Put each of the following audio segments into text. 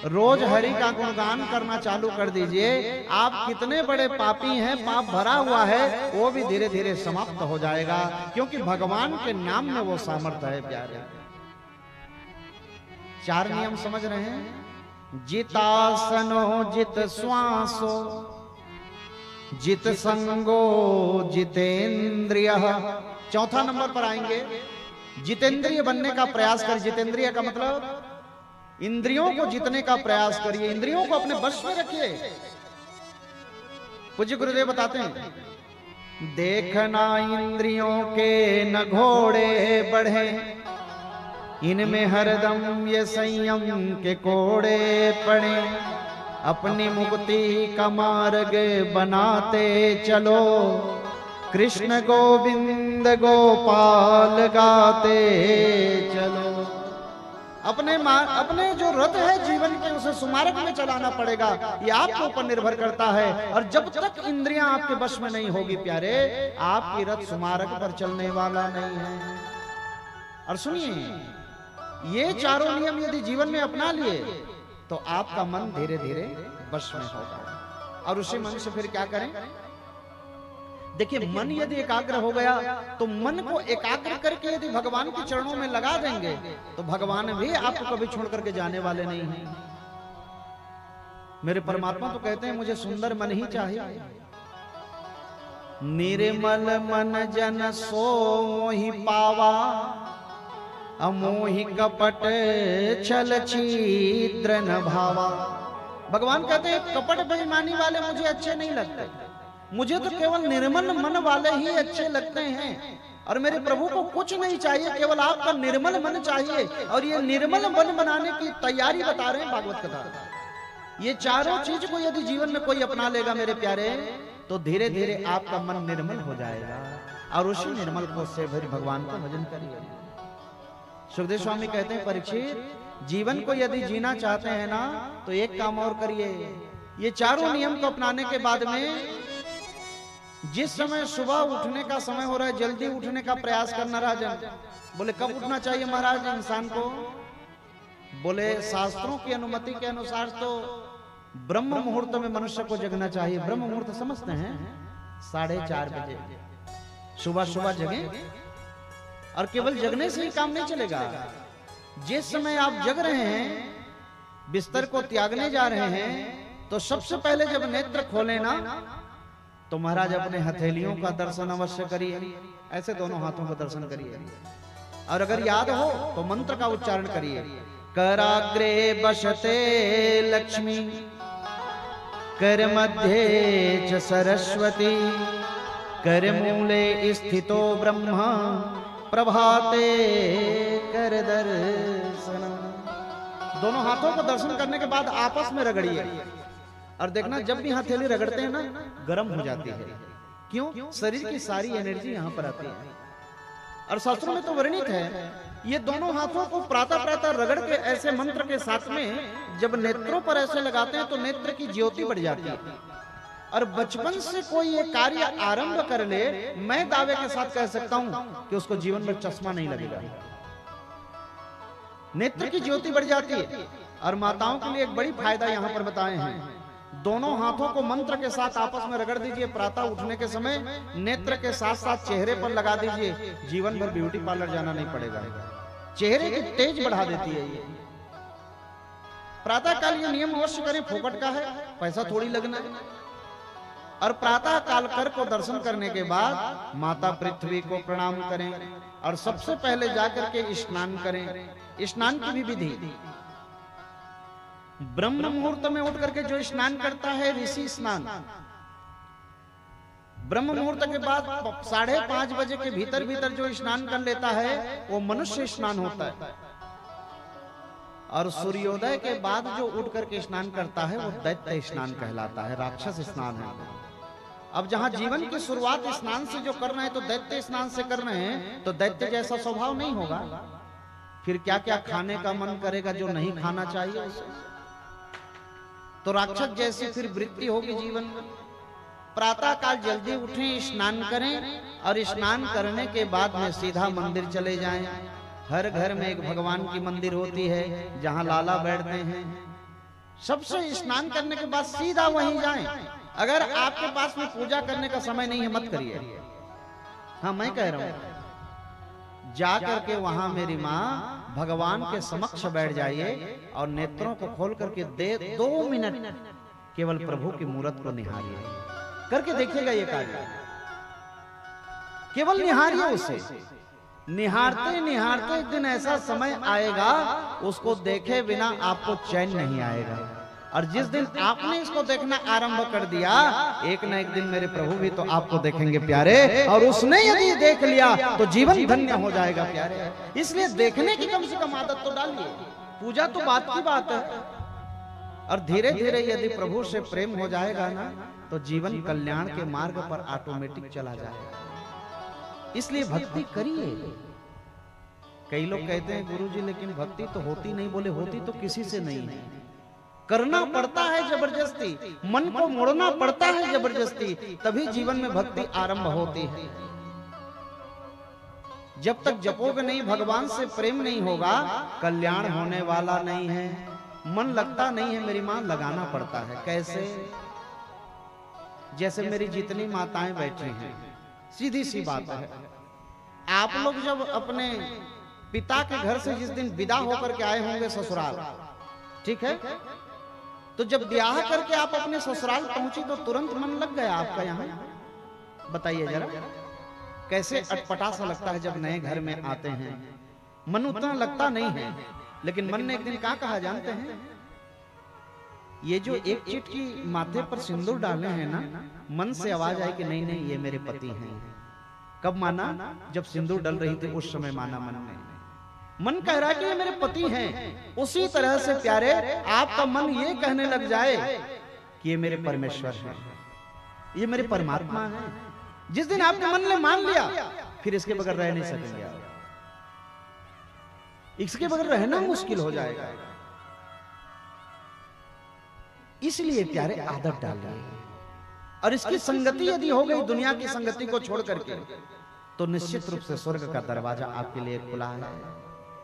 रोज हरि का गुणगान करना चालू कर दीजिए। आप कितने बड़े पापी हैं, पाप भरा हुआ है, वो भी धीरे धीरे समाप्त हो जाएगा, क्योंकि भगवान के नाम में वो सामर्थ्य है प्यारे। 4 नियम समझ रहे हैं? जितासनो जित श्वासो जित संगो जितेंद्रिय। चौथा नंबर पर आएंगे, जितेंद्रिय बनने का प्रयास कर। जितेंद्रिय का मतलब इंद्रियों को जीतने का प्रयास करिए, इंद्रियों को अपने वश में रखिए। पूज्य गुरुदेव बताते हैं, देखना इंद्रियों के न घोड़े बढ़े, इनमें हरदम ये संयम के कोड़े पड़े, अपनी मुक्ति का मार्ग बनाते चलो, कृष्ण गोविंद गोपाल गाते चलो। अपने जो रथ है जीवन के, उसे सुमार्ग में चलाना पड़ेगा। ये आपके ऊपर निर्भर करता है। और जब तक इंद्रियां आपके वश में नहीं होगी प्यारे, आपकी रथ सुमार्ग पर चलने वाला नहीं है। और सुनिए, ये चारों नियम यदि जीवन में अपना लिए तो आपका मन धीरे धीरे वश में होगा। और उसी मन से फिर क्या करें? देखिए, मन यदि एकाग्र हो गया तो मन को एकाग्र करके यदि भगवान के चरणों में लगा देंगे तो भगवान भी आपको कभी छोड़ करके जाने वाले नहीं हैं। मेरे परमात्मा तो कहते हैं, मुझे सुंदर मन ही चाहिए। निर्मल मन जन सो मोहि पावा, अमोहि कपट छल छिद्र न भावा। भगवान कहते हैं, कपट बेईमानी वाले मुझे अच्छे नहीं लगते, मुझे तो केवल निर्मल मन वाले ही अच्छे लगते हैं। और मेरे प्रभु को कुछ नहीं चाहिए, केवल आपका निर्मल मन चाहिए। और ये निर्मल मन बनाने की तैयारी बता रहे हैं भागवत कथा। ये चारों चीज को यदि जीवन में कोई अपना लेगा मेरे प्यारे, तो धीरे धीरे आपका मन निर्मल हो जाएगा। और उसी निर्मल को से फिर भगवान का भजन करिए। सुखदेव स्वामी कहते हैं, परीक्षित, जीवन को यदि जीना चाहते हैं ना, तो एक काम और करिए। ये चारों नियम को अपनाने के बाद में जिस समय सुबह उठने का समय हो रहा है, जल्दी उठने का प्रयास करना। राजन बोले, कब उठना चाहिए महाराज इंसान को? बोले, शास्त्रों की अनुमति के अनुसार तो ब्रह्म मुहूर्त में मनुष्य को जगना चाहिए। ब्रह्म मुहूर्त समझते हैं? 4:30 बजे सुबह सुबह जगे। और केवल जगने से ही काम नहीं चलेगा। जिस समय आप जग रहे हैं, बिस्तर को त्यागने जा रहे हैं, तो सबसे पहले जब नेत्र खोले ना, तो महाराज अपने हथेलियों का दर्शन अवश्य करिए। ऐसे दोनों हाथों का दर्शन करिए। और अगर याद हो तो मंत्र का उच्चारण करिए। कराग्रे बसते लक्ष्मी, कर मध्य च सरस्वती, कर मूले स्थितो ब्रह्मा, प्रभाते कर दर्शन। दोनों हाथों को दर्शन करने के बाद आपस में रगड़िए। और देखना, जब भी हथेली रगड़ते हैं ना, गर्म हो जाती है। क्यों? शरीर की सारी एनर्जी यहां पर आती है। और शास्त्रों में तो वर्णित है, ये दोनों हाथों को प्रातः प्रातः रगड़ के ऐसे मंत्र के साथ में जब नेत्रों पर ऐसे लगाते हैं तो नेत्र की ज्योति बढ़ जाती है। और बचपन से कोई ये कार्य आरंभ कर ले, मैं दावे के साथ कह सकता हूं कि उसको जीवन में चश्मा नहीं लगेगा। नेत्र की ज्योति बढ़ जाती है। और माताओं के लिए एक बड़ी फायदा यहां पर बताए हैं। दोनों हाथों को मंत्र के साथ आपस में रगड़ दीजिए। प्रातः उठने के समय नेत्र के साथ साथ चेहरे पर लगा दीजिए। जीवन भर ब्यूटी पार्लर जाना नहीं पड़ेगा। चेहरे की तेज बढ़ा देती है ये। प्रातः काल ये नियम अवश्य करें, फोकट का है, पैसा थोड़ी लगना है। और प्रातः काल कर को दर्शन करने के बाद माता पृथ्वी को प्रणाम करें। और सबसे पहले जाकर के स्नान करें। स्नान की भी विधि, ब्रह्म मुहूर्त में उठ करके जो स्नान करता है ऋषि स्नान, ब्रह्म मुहूर्त के बाद 5:30 बजे के भीतर भीतर जो स्नान कर लेता है वो मनुष्य स्नान होता है। और सूर्योदय के बाद जो उठ करके स्नान करता है वो दैत्य स्नान कहलाता है, राक्षस स्नान है। अब जहां जीवन की शुरुआत स्नान से जो कर रहे हैं तो दैत्य स्नान से कर रहे हैं, तो दैत्य जैसा स्वभाव नहीं होगा। फिर क्या क्या खाने का मन करेगा जो नहीं खाना चाहिए उसे, तो राक्षस जैसी फिर वृत्ति होगी जीवन में। प्रातः काल जल्दी उठें, स्नान करें और स्नान करने के बाद में सीधा मंदिर चले जाएं। हर घर में एक भगवान की मंदिर होती है जहां लाला बैठते हैं। सबसे स्नान करने के बाद सीधा वहीं जाएं। अगर आपके पास में पूजा करने का समय नहीं है मत करिए। हाँ मैं कह रहा हूं, जा करके वहां मेरी माँ भगवान के समक्ष बैठ जाइए और नेत्रों को खोल करके 2 मिनट केवल प्रभु की मूरत को निहारिए। करके देखिएगा ये कार्य, केवल निहारिए उसे। निहारते निहारते एक दिन ऐसा समय आएगा उसको देखे बिना आपको चैन नहीं आएगा। और जिस दिन आपने इसको देखना आरंभ कर दिया, एक न एक दिन मेरे प्रभु भी तो आपको देखेंगे प्यारे। और उसने यदि देख लिया तो जीवन धन्य हो जाएगा प्यारे। इसलिए देखने की कम से कम आदत तो डालिए। पूजा तो बात की बात है, और धीरे धीरे यदि प्रभु से प्रेम हो जाएगा ना तो जीवन कल्याण के मार्ग पर ऑटोमेटिक चला जाएगा। इसलिए भक्ति करिए। कई लोग कहते हैं गुरुजी लेकिन भक्ति तो होती नहीं। बोले होती तो किसी से नहीं है, करना पड़ता है जबरदस्ती, मन को मोड़ना पड़ता है जबरदस्ती, तभी जीवन में भक्ति आरंभ होती है। जब तक जपोगे नहीं, भगवान से प्रेम नहीं होगा, कल्याण होने वाला नहीं है। मन लगता नहीं है मेरी मां, लगाना पड़ता है। कैसे? जैसे मेरी जितनी माताएं बैठी हैं, सीधी सी बात है, आप लोग जब अपने पिता के घर से जिस दिन विदा होकर के आए होंगे ससुराल, ठीक है, तो जब ब्याह करके आप अपने ससुराल पहुंची तो तुरंत मन लग गया आपका यहाँ? बताइए जरा, कैसे अटपटा सा लगता है जब नए घर में आते हैं। मन उतना लगता नहीं है, लेकिन मन ने एक दिन क्या कहा जानते हैं? ये जो एक चिटकी माथे पर सिंदूर डाले हैं ना, मन से आवाज आई कि नहीं नहीं ये मेरे पति हैं। कब माना? जब सिंदूर डल रही थी उस समय माना मन ने। मन कह रहा है कि ये मेरे पति हैं। उसी तरह से प्यारे आपका मन ये कहने लग जाए कि ये मेरे परमेश्वर हैं, ये मेरे परमात्मा हैं। जिस दिन आपके मन ने मान लिया, फिर इसके बगैर रह नहीं सकेंगे आप। इसके बगैर रहना मुश्किल हो जाएगा। इसलिए प्यारे आदत डालिए, और इसकी संगति यदि हो गई दुनिया की संगति को छोड़ करके, तो निश्चित रूप से स्वर्ग का दरवाजा आपके लिए खुला है।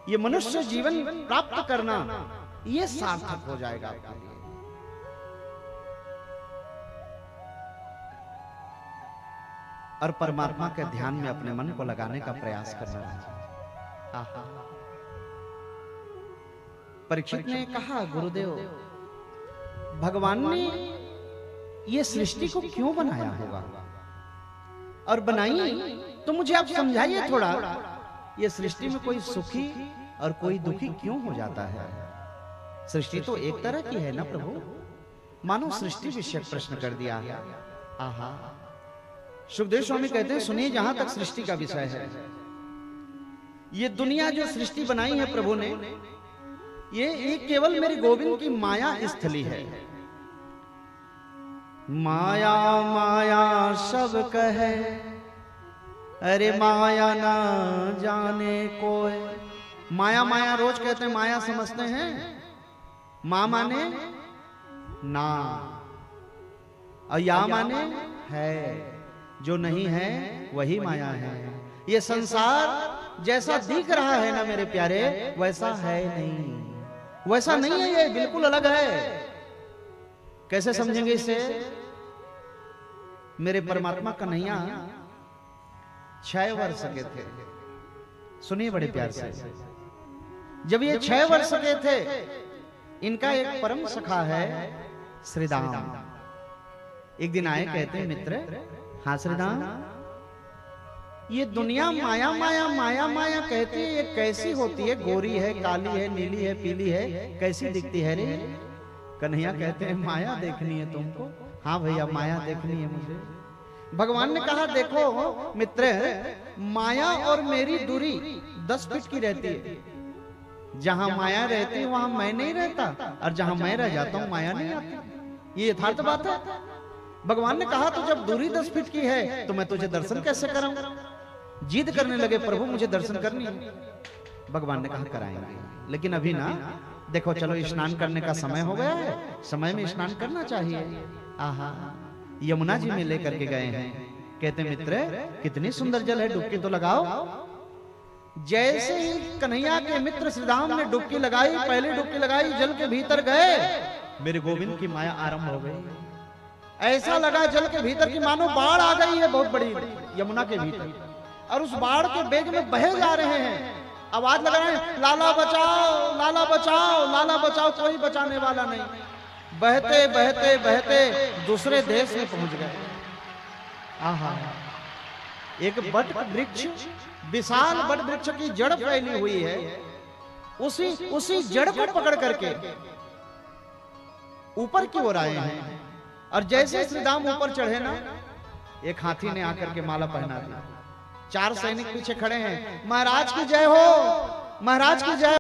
ये मनुष्य जीवन प्राप्त करना ये सार्थक हो जाएगा आपके लिए। और परमात्मा के ध्यान में अपने मन को लगाने का प्रयास करना चाहिए। परीक्षित ने कहा, गुरुदेव भगवान ने ये सृष्टि को क्यों बनाया होगा, और बनाई तो मुझे आप समझाइए थोड़ा। ये सृष्टि में कोई सुखी और कोई दुखी क्यों हो जाता है? सृष्टि तो एक तरह की है ना प्रभु। मानो सृष्टि विषयक प्रश्न कर दिया है। आहा, सुखदेव स्वामी कहते हैं, सुनिए जहां तक सृष्टि का विषय है, ये दुनिया जो सृष्टि बनाई है प्रभु ने, ये केवल मेरी गोविंद की माया स्थली है। माया माया सब कहे, अरे माया ना जाने कोई। माया माया रोज कहते हैं, माया समझते हैं। मां माने ना, और या माने है। जो नहीं है वही माया है। ये संसार जैसा दिख रहा है ना मेरे प्यारे, वैसा है नहीं, वैसा नहीं है, ये बिल्कुल अलग है। कैसे समझेंगे इसे? मेरे परमात्मा कन्हैया 6 वर्ष के थे। सुनिए बड़े प्यार से, जब ये 6 वर्ष के थे, इनका एक परम सखा है श्रीदाम। एक दिन आए, कहते हैं मित्र, हाँ श्रीदाम, ये दुनिया माया माया माया माया कहती है, ये कैसी होती है? गोरी है, काली है, नीली है, पीली है, कैसी दिखती है रे? कन्हैया कहते हैं, माया देखनी है तुमको? हाँ भैया माया देखनी है मुझे। भगवान ने कहा, देखो मित्र, माया और मेरी दूरी 10 फीट की रहती है। जहां माया रहती है वहां मैं नहीं रहता, और जहां मैं रह जाता हूं माया नहीं आती। ये यथार्थ बात है। भगवान ने कहा, तो जब दूरी 10 फीट की है तो मैं तुझे दर्शन कैसे कराऊं? जिद करने लगे, प्रभु मुझे दर्शन करनी है। भगवान ने कहा, कराएंगे, लेकिन अभी ना, देखो चलो स्नान करने का समय हो गया है, समय में स्नान करना चाहिए। आहा, यमुना जी में लेकर के गए हैं। कहते मित्र, कितनी सुंदर जल है, डुबकी तो लगाओ। जैसे ही कन्हैया के मित्र श्रीराम ने डुबकी लगाई, पहले डुबकी लगाई, जल के भीतर गए, मेरे गोविंद की माया आरंभ हो गई। ऐसा लगा जल के भीतर की मानो बाढ़ आ गई है बहुत बड़ी यमुना के भीतर, और उस बाढ़ के बेग में बहे जा रहे हैं। आवाज लगा रहे हैं, लाला बचाओ, लाला बचाओ, लाला बचाओ, कोई बचाने वाला नहीं। बहते बहते बहते दूसरे देश में पहुंच गए। आहा, एक बट वृक्ष, विशाल बट वृक्ष की जड़ फैली हुई है, उसी जड़ को पकड़ करके ऊपर की ओर आए हैं। और जैसे श्री राम ऊपर चढ़े ना, एक हाथी ने आकर के माला पहना दी। 4 सैनिक पीछे खड़े हैं। महाराज की जय हो, महाराज की जय।